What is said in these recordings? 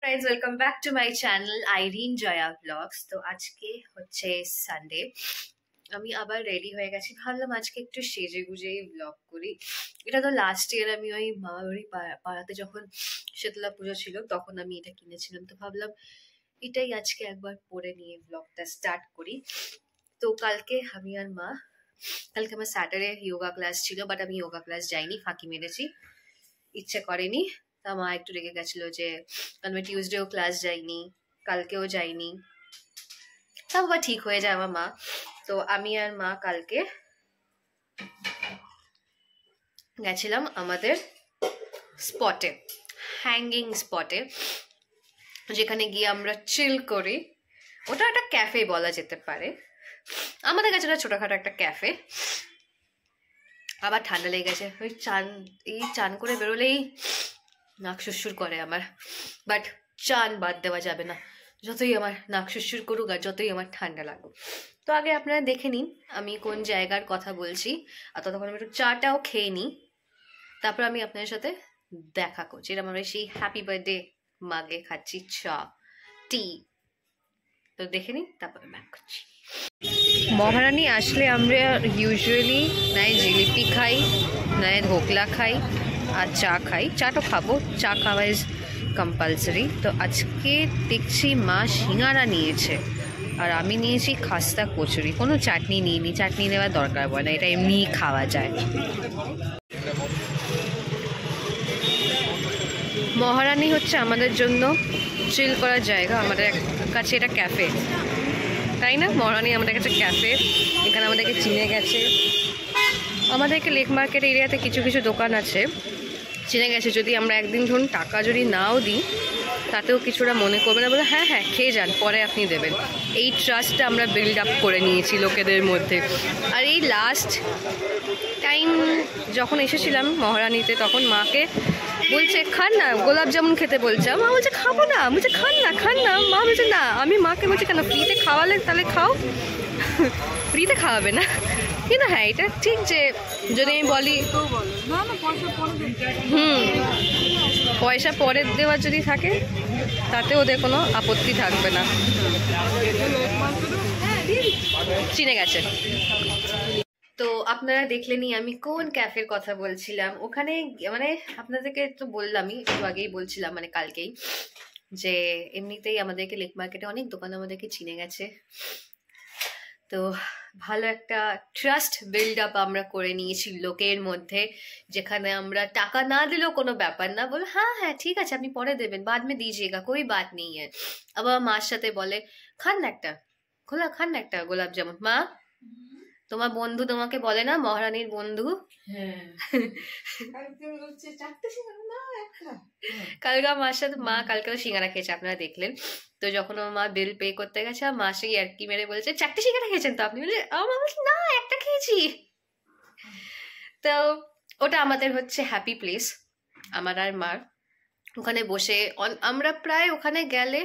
friends, welcome back to my channel Irene Joya Vlogs. তো আজকে হচ্ছে সানডে, আমি আবার রেডি হয়ে গেছি। ভাবলাম আজকে একটু সেজে গুজেই ব্লগ করি। এটা তো লাস্ট ইয়ার আমি ওই মামাবাড়ি পাড়াতে যখন শীতলা পুজো ছিল তখন আমি এটা কিনেছিলাম, তো ভাবলাম এটাই আজকে একবার পরে নিয়ে ব্লগটা স্টার্ট করি। তো কালকে আমি আর মা, কালকে আমার স্যাটারডে যোগা ক্লাস ছিল, বাট আমি যোগা ক্লাস যাইনি, ফাঁকি মেরেছি, ইচ্ছে করেনি। তা মা একটু রেগে গেছিল যে আমি টিউসডেও ক্লাস যাইনি, কালকেও যাইনি। তা বাবা ঠিক হয়ে যায় আমার মা। তো আমি আর মা কালকে গেছিলাম আমাদের স্পটে, হ্যাঙ্গিং স্পটে, যেখানে গিয়ে আমরা চিল করি। ওটা একটা ক্যাফে বলা যেতে পারে, আমাদের কাছে ওটা ছোটখাটো একটা ক্যাফে। আবার ঠান্ডা লেগে গেছে, ওই চান করে বেরোলেই নাক সুরসুর করে আমার, বাট চান বাদ দেওয়া যাবে না, যতই আমার নাক সুরসুর করুক আর যতই আমার ঠান্ডা লাগুক। তো আগে আপনারা দেখে নিন আমি কোন জায়গার কথা বলছি, আর ততক্ষণ আমি একটু চাটাও খেয়ে নিই, তারপর আমি আপনাদের সাথে দেখা করছি। এটা আমরা সেই হ্যাপি বার্থডে মাগে খাচ্ছি চা, টি। তো দেখে নিন, তারপরে ব্যাক করছি। মহারানী আসলে আমরা ইউজুয়ালি নয় জিলিপি খাই, নয় ধোকলা খাই আর চা খাই। চাটা খাবো, চা খাওয়া ইজ কম্পালসারি। তো আজকে দেখছি মা সিঙ্গারা নিয়েছে আর আমি নিয়েছি খাস্তা কচুরি। কোনো চাটনি নিইনি, চাটনি নেওয়ার দরকার পড়ে না, এটা এমনিই খাওয়া যায়। মহারানী হচ্ছে আমাদের জন্য চিল করার জায়গা, আমাদের কাছে এটা ক্যাফে, তাই না? মহারানী আমাদের কাছে ক্যাফে, এখানে আমাদেরকে চিনে গেছে। আমাদেরকে লেক মার্কেট এরিয়াতে কিছু কিছু দোকান আছে, চিনে গেছে। যদি আমরা একদিন ধরুন টাকা যদি নাও দিই, তাতেও কিছুটা মনে করবে না, বলে হ্যাঁ হ্যাঁ খেয়ে যান, পরে আপনি দেবেন। এই ট্রাস্টটা আমরা বিল্ড আপ করে নিয়েছি লোকেদের মধ্যে। আর এই লাস্ট টাইম যখন এসেছিলাম মহারানীতে, তখন মাকে বলছে খান না, গোলাপ জামুন খেতে বলছে। মা বলছে খাবো না, বলছে খান না খান না। মা বলছে না, আমি মাকে বলছি কেন, ফ্রিতে খাওয়ালে তাহলে খাও, ফ্রিতে খাওয়াবে না। কিন্তু হ্যাঁ এটা ঠিক যে যদি আমি বলি পয়সা পরে দেওয়ার যদি থাকে তাতে ওদের কোনো আপত্তি থাকবে না, চিনে গেছে। তো আপনারা দেখলেনই আমি কোন ক্যাফের কথা বলছিলাম। ওখানে মানে আপনাদেরকে তো বললামই, একটু আগেই বলছিলাম, মানে কালকেই, যে এমনিতেই আমাদেরকে লেক মার্কেটে অনেক দোকান আমাদেরকে চিনে গেছে। তো ভালো একটা ট্রাস্ট বিল্ড আপ আমরা করে নিয়েছি লোকের মধ্যে, যেখানে আমরা টাকা না দিলেও কোনো ব্যাপার না, বলে হ্যাঁ হ্যাঁ ঠিক আছে আপনি পরে দেবেন, বাদ মে দিজিয়েগা, কোই বাত নেই। আবার মার সাথে বলে খান না একটা খান না একটা গোলাপ জামুন। মা, তোমার বন্ধু তোমাকে বলে না, মহারানীর বন্ধু, কালকে মার সাথে মা কালকেও সিঙ্গারা খেয়েছে, আপনারা দেখলেন। তো যখন আমার মা বিল পে করতে গেছে, মা সেই আর কি মেরে বলছে 4টে সিঙ্গারা খেয়েছেন তো আপনি? বলে আমার মা বলছে না, একটা খেয়েছি। তো ওটা আমাদের হচ্ছে হ্যাপি প্লেস, আমার আর মার। ওখানে বসে আমরা প্রায় ওখানে গেলে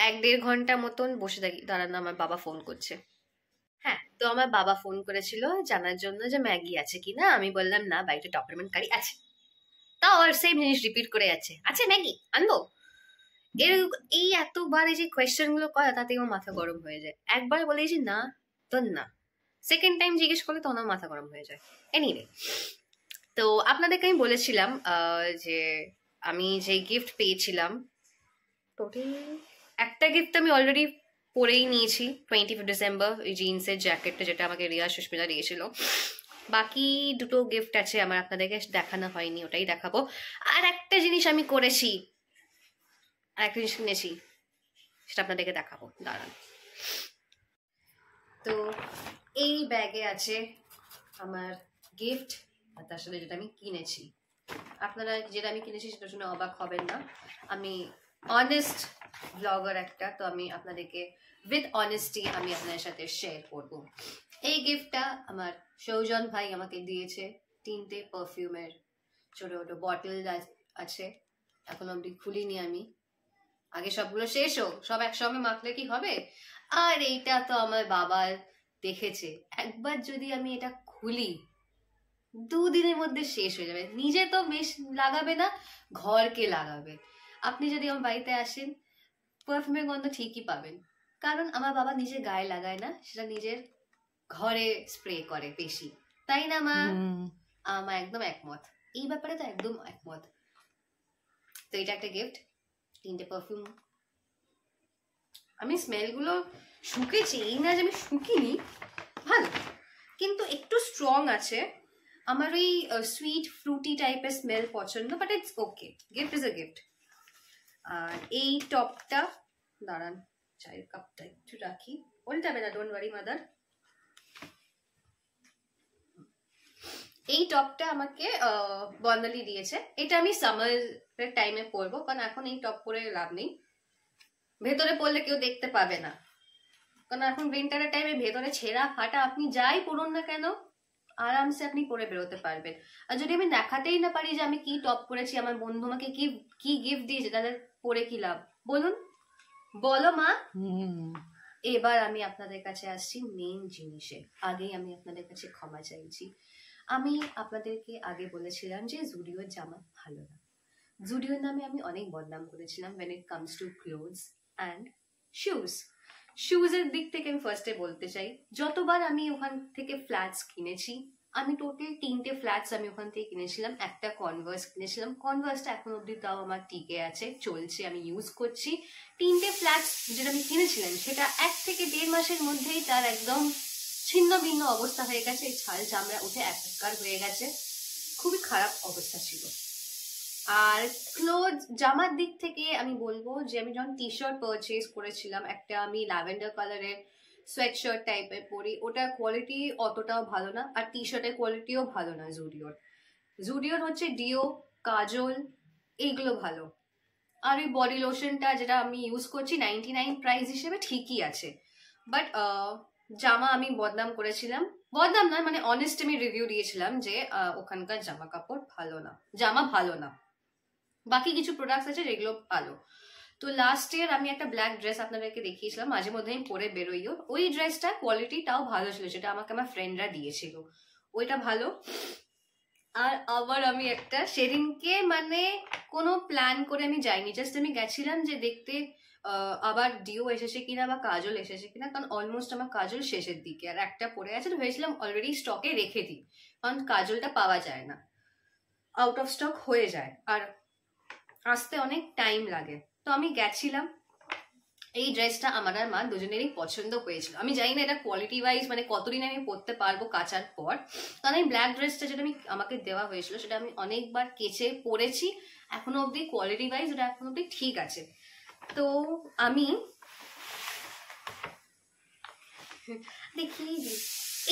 1-1.5 ঘন্টা মতন বসে থাকি। দাঁড়ান, আমার বাবা ফোন করছে। হ্যাঁ, তো আমার বাবা ফোন করেছিল জানার জন্য যে ম্যাগি আছে কিনা। আমি বললাম না, বাড়িতে টপারমেন্ট কারি আছে। তাও আর সেম জিনিস রিপিট করে যাচ্ছে, আছে ম্যাগি আনবো। এই এতবার এই যে কোয়েশ্চেন গুলো করা, তাতে আমার মাথা গরম হয়ে যায়। একবার বলেছি না তো না, সেকেন্ড টাইম জিজ্ঞেস করলে তখন আমার মাথা গরম হয়ে যায়। এনিওয়ে, তো আপনাদেরকে আমি বলেছিলাম যে আমি যে গিফট পেয়েছিলাম, টোটাল একটা গিফট আমি অলরেডি পরেই নিয়েছি, 25 ডিসেম্বর, ওই জিন্সের জ্যাকেটটা, যেটা আমাকে রিয়া সুস্মিতা দিয়েছিল। বাকি 2টো গিফট আছে আমার, আপনাদেরকে দেখানো হয়নি, ওটাই দেখাবো। আর একটা জিনিস আমি করেছি, আর একটা জিনিস কিনেছি, সেটা আপনাদেরকে দেখাবো, দাঁড়ান। তো এই ব্যাগে আছে আমার গিফট, আর তার সাথে যেটা আমি কিনেছি। আপনারা যেটা আমি কিনেছি সেটা শুনে অবাক হবেন না, আমি অনেস্ট ব্লগার একটা, তো আমি আপনাদেরকে উইথ অনেস্টি আমি আপনাদের সাথে শেয়ার করব। এই গিফটটা আমার সৌজন ভাই আমাকে দিয়েছে, 3টে পারফিউমের ছোট ছোট বটল আছে, এখন অব্দি খুলিনি আমি, আগে সবগুলো শেষ হোক, সব একসঙ্গে মাখলে কি হবে। আর এইটা তো আমার বাবা দেখেছে, একবার যদি আমি এটা খুলি 2 দিনের মধ্যে শেষ হয়ে যাবে। নিজে তো বেশ লাগাবে না, ঘরকে লাগাবে। আপনি যদি আমার বাড়িতে আসেন পারফিউমের গন্ধ ঠিকই পাবেন, কারণ আমার বাবা নিজে গায়ে লাগায় না, সেটা নিজের ঘরে স্প্রে করে বেশি, তাই না মা? আমার একদম একমত এই ব্যাপারে, তো একদম একমত। তো এটা একটা গিফট, 3টে পারফিউম। আমি স্মেলগুলো শুকেছি, এই না যে আমি শুকিনি, ভালো, কিন্তু একটু স্ট্রং আছে। আমার ওই সুইট ফ্রুটি টাইপের স্মেল পছন্দ, but it's okay, gift is a gift. আর এই টপটা, দাঁড়ান চায়ের কাপটা একটু রাখি, ওল্টাবে না, ডোন্ট ওয়ারি মাদার। এই টপটা আমাকে বন্দালি দিয়েছে, এটা আমি সামারের টাইমে পরবো, কারণ এখন এই টপ পরে লাভ নেই, ভেতরে পরলে কেউ দেখতে পাবে না, কারণ এখন উইন্টারের টাইমে ভেতরে ছেঁড়া ফাটা আপনি যাই পরুন না কেন আরামসে আপনি পরে বেরোতে পারবেন। আর যদি আমি দেখাতেই না পারি যে আমি কি টপ পরেছি, আমার বন্ধু আমাকে কি গিফট দিয়েছে, তাদের পরে কি লাভ বলুন, বলো মা। এবার আমি আপনাদের কাছে আসছি মেইন জিনিসে, আগেই আমি আপনাদের কাছে ক্ষমা চাইছি। আমি আপনাদেরকে আগে বলেছিলাম যে জুডিওর জামা ভালো না, জুডিওর নামে আমি অনেক বদনাম করেছিলাম when it comes to clothes and shoes। শুজের দিক থেকে আমি ফার্স্টে বলতে চাই, যতবার আমি ওখান থেকে ফ্ল্যাটস কিনেছি, আমি টোটাল 3টে ফ্ল্যাটস আমি ওখান থেকে কিনেছিলাম, একটা কনভার্স কিনেছিলাম, কনভার্সটা এখন অব্দি তাও আমার টিকে আছে, চলছে, আমি ইউজ করছি। 3টে ফ্ল্যাটস যেটা আমি কিনেছিলাম সেটা 1 থেকে 1.5 মাসের মধ্যেই তার একদম ছিন্ন ভিন্ন অবস্থা হয়ে গেছে, ছাল চামড়া উঠে একাকার হয়ে গেছে, খুবই খারাপ অবস্থা ছিল। আর ক্লোথ জামার দিক থেকে আমি বলবো যে আমি যখন টি শার্ট পারচেজ করেছিলাম, একটা আমি ল্যাভেন্ডার কালারের সোয়েট শার্ট টাইপের পরি, ওটার কোয়ালিটি অতটাও ভালো না, আর টি শার্টের কোয়ালিটিও ভালো না জুডিওর হচ্ছে ডিও, কাজল, এইগুলো ভালো। আর ওই বডি লোশনটা যেটা আমি ইউজ করছি 99 প্রাইস হিসেবে ঠিকই আছে, বাট জামা আমি বদনাম করেছিলাম, বদনাম না মানে অনেস্ট আমি রিভিউ দিয়েছিলাম যে ওখানকার জামা কাপড় ভালো না, জামা ভালো না, বাকি কিছু প্রোডাক্টস আছে যেগুলো ভালো। তো লাস্ট ইয়ার আমি একটা ব্ল্যাক ড্রেস আপনাদেরকে দেখিয়েছিলাম, মাঝে মধ্যে আমি পরে বেরোইও, ওই ড্রেসটা কোয়ালিটিটাও ভালো ছিল, যেটা আমাকে আমার ফ্রেন্ডরা দিয়েছিল, ওইটা ভালো। আর আবার আমি একটা সেদিনকে মানে কোনো প্ল্যান করে আমি যাইনি, জাস্ট আমি গেছিলাম যে দেখতে আবার ডিও এসেছে কিনা বা কাজল এসেছে কিনা, কারণ অলমোস্ট আমার কাজল শেষের দিকে, আর একটা পড়ে আছে, তো ভেবেছিলাম অলরেডি স্টকে রেখে দিই, কারণ কাজলটা পাওয়া যায় না, আউট অফ স্টক হয়ে যায় আর আসতে অনেক টাইম লাগে। তো আমি গেছিলাম, এই ড্রেসটা আমার আর মা দুজনেরই পছন্দ হয়েছিল, আমি জানি না এটা কোয়ালিটি ওয়াইজ মানে কতদিন আমি পরতে পারবো কাচার পর, কারণ এই ব্ল্যাক ড্রেসটা যেটা আমাকে দেওয়া হয়েছিল সেটা আমি অনেকবার কেচে পরেছি, এখনো অব্দি কোয়ালিটি ওয়াইজ ওটা এখনো অব্দি ঠিক আছে। তো আমি দেখি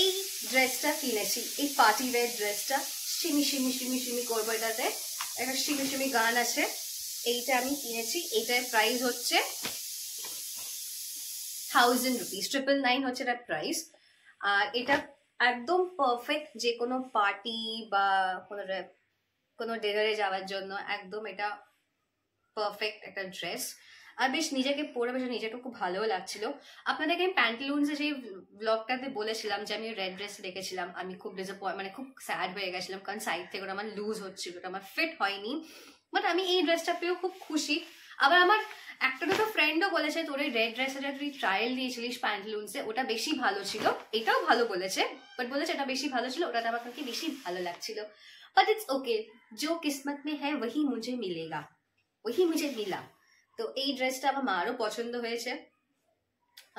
এই ড্রেসটা কিনেছি, এই পার্টি ওয়্যার ড্রেসটা, সিমি সিমি সিমি সিমি করবো, এটাতে একটা সিমি সিমি গান আছে, এইটা আমি কিনেছি, এইটার প্রাইস হচ্ছে 1000 রুপিস, 999 হচ্ছে এটার প্রাইস। আর এটা একদম পারফেক্ট যে কোনো পার্টি বা কোনো ডিনারে যাওয়ার জন্য, একদম এটা পারফেক্ট একটা ড্রেস, আর বেশ নিজেকে পরে বেশ নিজেটা খুব ভালোও লাগছিল। আপনাদেরকে আমি প্যান্টালুন্সে যে ব্লগটাতে বলেছিলাম যে আমি রেড ড্রেস দেখেছিলাম, আমি খুব মানে খুব স্যাড হয়ে গেছিলাম, কারণ সাইড থেকে ওটা আমার লুজ হচ্ছিল, ওটা আমার ফিট হয়নি, বাট আমি এই ড্রেসটা পেয়েও খুব খুশি। আবার আমার একটা দুটো ফ্রেন্ডও বলেছে তোর এই রেড ড্রেসটা তুই ট্রায়াল দিয়েছিলিস প্যান্টালুন্সে, ওটা বেশি ভালো ছিল, এটাও ভালো বলেছে, বাট বলেছে এটা বেশি ভালো ছিল, ওটাতে আমাকে বেশি ভালো লাগছিল, বাট ইটস ওকে, जो किस्मत में है वही मुझे मिलेगा, वही मुझे मिला। তো এই ড্রেসটা আমার মারও পছন্দ হয়েছে,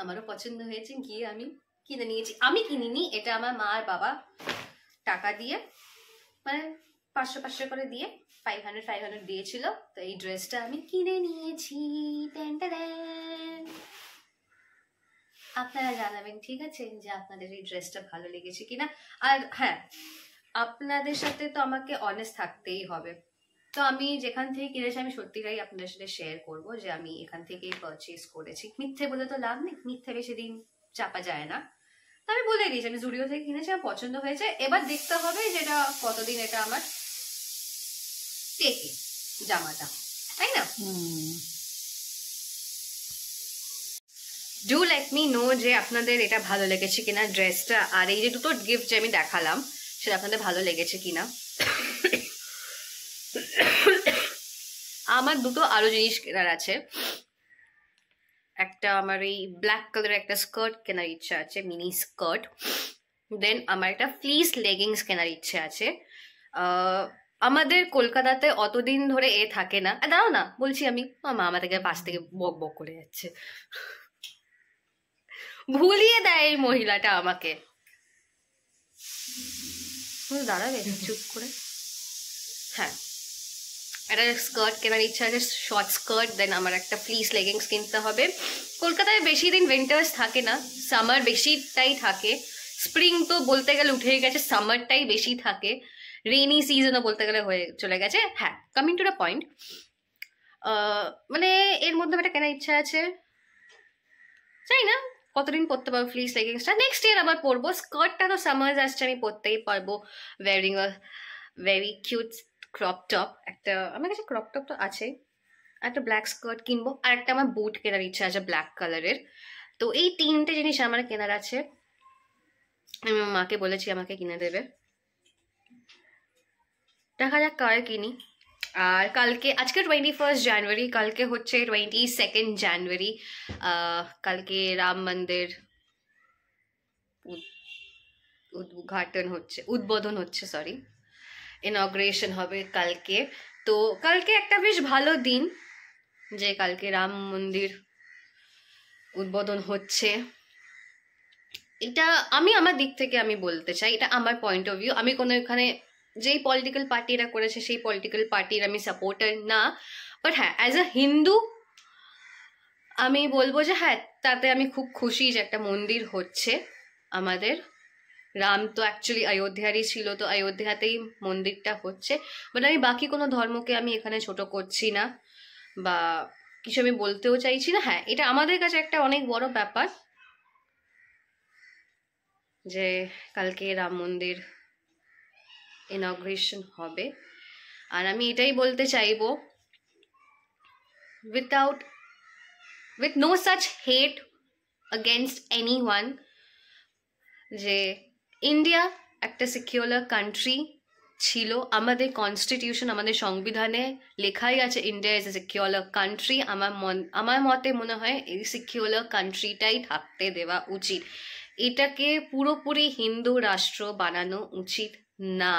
আমারও পছন্দ হয়েছে, গিয়ে আমি কিনে নিয়েছি, আমি কিনিনি, এটা আমার মা আর বাবা টাকা দিয়ে মানে 500 করে দিয়ে 500 দিয়েছিল, তো এই ড্রেসটা আমি কিনে নিয়েছি। আপনারা জানাবেন ঠিক আছে যে আপনাদের এই ড্রেসটা ভালো লেগেছে কিনা। আর হ্যাঁ, আপনাদের সাথে তো আমাকে অনেস্ট থাকতেই হবে, তো আমি যেখান থেকে কিনেছি আমি সত্যিটাই আপনাদের সাথে শেয়ার করবো যে আমি এখান থেকেই পারচেজ করেছি, মিথ্যে বলে তো লাভ নেই, মিথ্যে বেশি দিন চাপা যায় না, তো আমি বলে দিয়েছি আমি জুডিও থেকে কিনেছি, আমার পছন্দ হয়েছে, এবার দেখতে হবে যেটা কতদিন এটা আমার টেকে জামাটা, তাই না? ডু লেট মি নো যে আপনাদের এটা ভালো লেগেছে কিনা ড্রেসটা, আর এই যে দুটো গিফট যে আমি দেখালাম সেটা আপনাদের ভালো লেগেছে কিনা। আমার দুটো আরো জিনিস কেনার আছে। একটা আমার এই ব্ল্যাক কালারের একটা স্কার্ট কেনার ইচ্ছা আছে, মিনি স্কার্ট। দেন আমার একটা ফ্লিস লেগিংস কেনার ইচ্ছে আছে। আমাদের কলকাতাতে অতদিন ধরে এ থাকে না, দাঁড়াও না বলছি, আমি মা আমাদেরকে পাশ থেকে বক বক করে যাচ্ছে, ভুলিয়ে দেয় এই মহিলাটা আমাকে। দাঁড়াবে চুপ করে। হ্যাঁ, একটা স্কার্ট কেনার ইচ্ছা আছে, শর্ট স্কার্ট। দেন আমার একটা ফ্লিস লেগিংস কিনতে হবে। কলকাতায় বেশি দিন উইন্টার্স থাকে না, সামার বেশিটাই থাকে। স্প্রিং তো বলতে গেলে উঠে গেছে, সামারটাই বেশি থাকে। রেইনি সিজনও বলতে গেলে হয়ে চলে গেছে। হ্যাঁ, কামিং টু দ্য পয়েন্ট, মানে এর মধ্যে একটা কেনার ইচ্ছা আছে, চাই না কতদিন পরতে পারবো ফ্লিস লেগিংসটা, নেক্সট ইয়ার আবার পরবো। স্কার্টটা তো সামার্স আসছে, আমি পরতেই পারবো, wearing a very cute crop top. একটা আমার কাছে ক্রপ টপ তো আছে, একটা ব্ল্যাক স্কার্ট কিনবো, আর একটা আমার বুট কেনার ইচ্ছা আছে ব্ল্যাক কালারের। তো এই তিনটে জিনিস আমার কেনার আছে, আমি আমার মাকে বলেছি আমাকে কিনে দেবে, দেখা যাক কার কিনি। আর কালকে, আজকে 21 জানুয়ারি, কালকে হচ্ছে 22 জানুয়ারি। কালকে রাম মন্দির উদ্বোধন হচ্ছে, সরি, ইনগ্রেশন হবে কালকে। তো কালকে একটা বেশ ভালো দিন, যে কালকে রাম মন্দির উদ্বোধন হচ্ছে। এটা আমি আমার দিক থেকে আমি বলতে চাই, এটা আমার পয়েন্ট অফ ভিউ। আমি কোনো এখানে যেই পলিটিক্যাল পার্টি এরা করেছে সেই পলিটিক্যাল পার্টির আমি সাপোর্টার না, বাট হ্যাঁ, অ্যাজ আ হিন্দু আমি বলবো যে হ্যাঁ, তাতে আমি খুব খুশি যে একটা মন্দির হচ্ছে আমাদের। রাম তো অ্যাকচুয়ালি অযোধ্যারই ছিল, তো অযোধ্যাতেই মন্দিরটা হচ্ছে। বাট আমি বাকি কোনো ধর্মকে আমি এখানে ছোট করছি না বা কিছু আমি বলতেও চাইছি না। হ্যাঁ, এটা আমাদের কাছে একটা অনেক বড় ব্যাপার যে কালকে রাম মন্দির ইনগ্রেশন হবে। আর আমি এটাই বলতে চাইবো, with no such hate against anyone, যে ইন্ডিয়া একটা সিকিউলার কান্ট্রি ছিল। আমাদের কনস্টিটিউশন, আমাদের সংবিধানে লেখাই আছে ইন্ডিয়া ইজ এ সিকিউলার কান্ট্রি। আমার মতে মনে হয় এই সিকিউলার কান্ট্রিটাই থাকতে দেওয়া উচিত। এটাকে পুরোপুরি হিন্দু রাষ্ট্র বানানো উচিত না,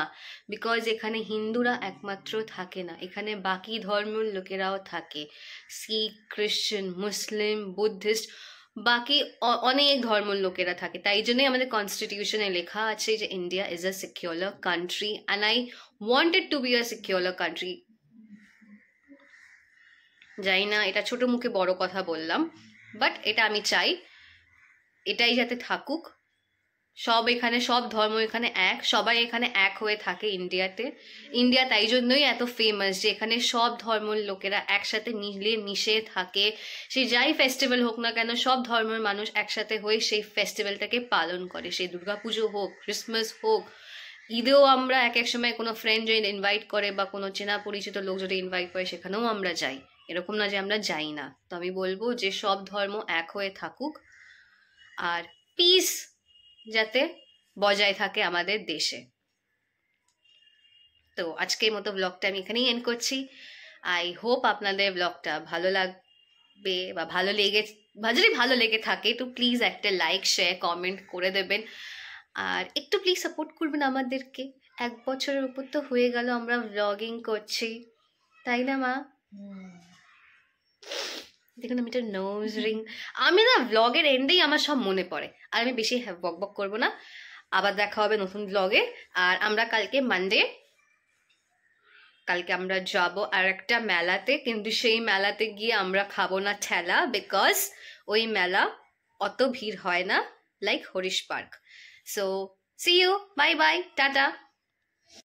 বিকজ এখানে হিন্দুরা একমাত্র থাকে না, এখানে বাকি ধর্মের লোকেরাও থাকে, শিখ, খ্রিশ্চান, মুসলিম, বুদ্ধিস্ট, বাকি অনেক ধর্মের লোকেরা থাকে। তাই জন্যই আমাদের কনস্টিটিউশনে লেখা আছে যে India is a secular country, and I want it to be a secular country. জানি না এটা ছোট মুখে বড় কথা বললাম, বাট এটা আমি চাই এটাই যাতে থাকুক। সব এখানে, সব ধর্ম এখানে এক, সবাই এখানে এক হয়ে থাকে ইন্ডিয়াতে। ইন্ডিয়া তাই জন্যই এত ফেমাস যে এখানে সব ধর্মের লোকেরা একসাথে মিলে মিশে থাকে। সে যাই ফেস্টিভ্যাল হোক না কেন, সব ধর্মের মানুষ একসাথে হয়ে সেই ফেস্টিভ্যালটাকে পালন করে। সেই দুর্গাপুজো হোক, ক্রিসমাস হোক, ঈদেও আমরা এক এক সময় কোনো ফ্রেন্ড যদি ইনভাইট করে বা কোনো চেনা পরিচিত লোক যদি ইনভাইট করে সেখানেও আমরা যাই, এরকম না যে আমরা যাই না। তো আমি বলবো যে সব ধর্ম এক হয়ে থাকুক, আর পিস যাতে বজায় থাকে আমাদের দেশে। তো আজকের মতো ব্লগটা আমি এখানেই এন্ড করছি। আই হোপ আপনাদের ব্লগটা ভালো লাগবে বা যদি ভালো লেগে থাকে তো প্লিজ একটা লাইক, শেয়ার, কমেন্ট করে দেবেন। আর একটু প্লিজ সাপোর্ট করবেন আমাদেরকে। 1 বছরের উপর তো হয়ে গেল আমরা ব্লগিং করছি, তাই না মা? দেখুন আমি একটা নোজ রিং, আমি না ব্লগের এন্ডেই আমার সব মনে পড়ে। আর আমি বেশি বক বক করবো না, আবার দেখা হবে নতুন ব্লগে। আর আমরা কালকে মানডে, কালকে আমরা যাব আর একটা মেলাতে, কিন্তু সেই মেলাতে গিয়ে আমরা খাবো না ঠেলা, বিকজ ওই মেলা অত ভিড় হয় না like Harish park. So see you, bye bye, tata.